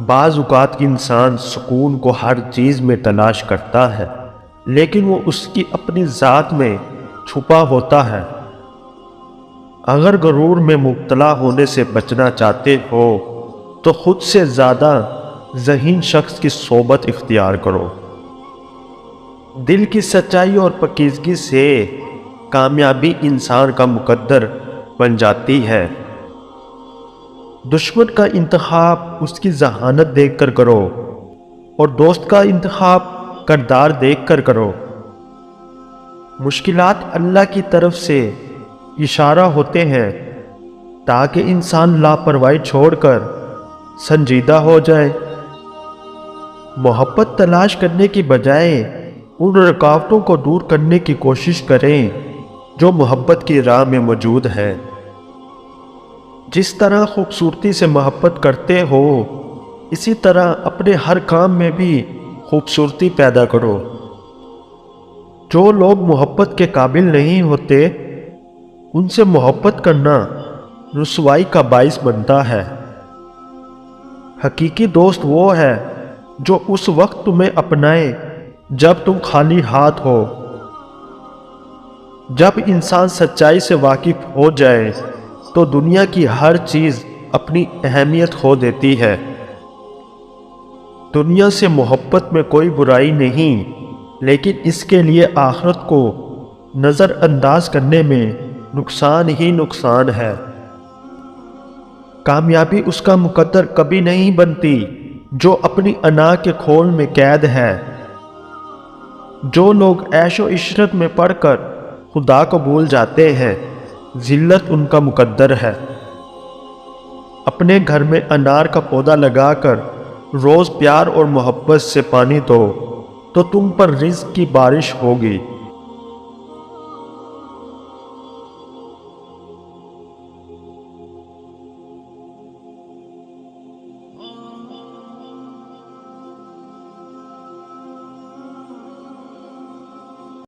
بعض اوقات انسان سکون کو ہر چیز میں تلاش کرتا ہے، لیکن وہ اس کی اپنی ذات میں چھپا ہوتا ہے۔ اگر غرور میں مبتلا ہونے سے بچنا چاہتے ہو تو خود سے زیادہ ذہین شخص کی صحبت اختیار کرو۔ دل کی سچائی اور پاکیزگی سے کامیابی انسان کا مقدر بن جاتی ہے۔ دشمن کا انتخاب اس کی ذہانت دیکھ کر کرو اور دوست کا انتخاب کردار دیکھ کر کرو۔ مشکلات اللہ کی طرف سے اشارہ ہوتے ہیں تاکہ انسان لاپرواہی چھوڑ کر سنجیدہ ہو جائے۔ محبت تلاش کرنے کی بجائے ان رکاوٹوں کو دور کرنے کی کوشش کریں جو محبت کی راہ میں موجود ہے۔ جس طرح خوبصورتی سے محبت کرتے ہو، اسی طرح اپنے ہر کام میں بھی خوبصورتی پیدا کرو۔ جو لوگ محبت کے قابل نہیں ہوتے، ان سے محبت کرنا رسوائی کا باعث بنتا ہے۔ حقیقی دوست وہ ہے جو اس وقت تمہیں اپنائے جب تم خالی ہاتھ ہو۔ جب انسان سچائی سے واقف ہو جائے تو دنیا کی ہر چیز اپنی اہمیت کھو دیتی ہے۔ دنیا سے محبت میں کوئی برائی نہیں، لیکن اس کے لیے آخرت کو نظر انداز کرنے میں نقصان ہی نقصان ہے۔ کامیابی اس کا مقدر کبھی نہیں بنتی جو اپنی انا کے کھول میں قید ہے۔ جو لوگ عیش و عشرت میں پڑھ کر خدا کو بھول جاتے ہیں، ذلت ان کا مقدر ہے۔ اپنے گھر میں انار کا پودا لگا کر روز پیار اور محبت سے پانی دو تو تم پر رزق کی بارش ہوگی۔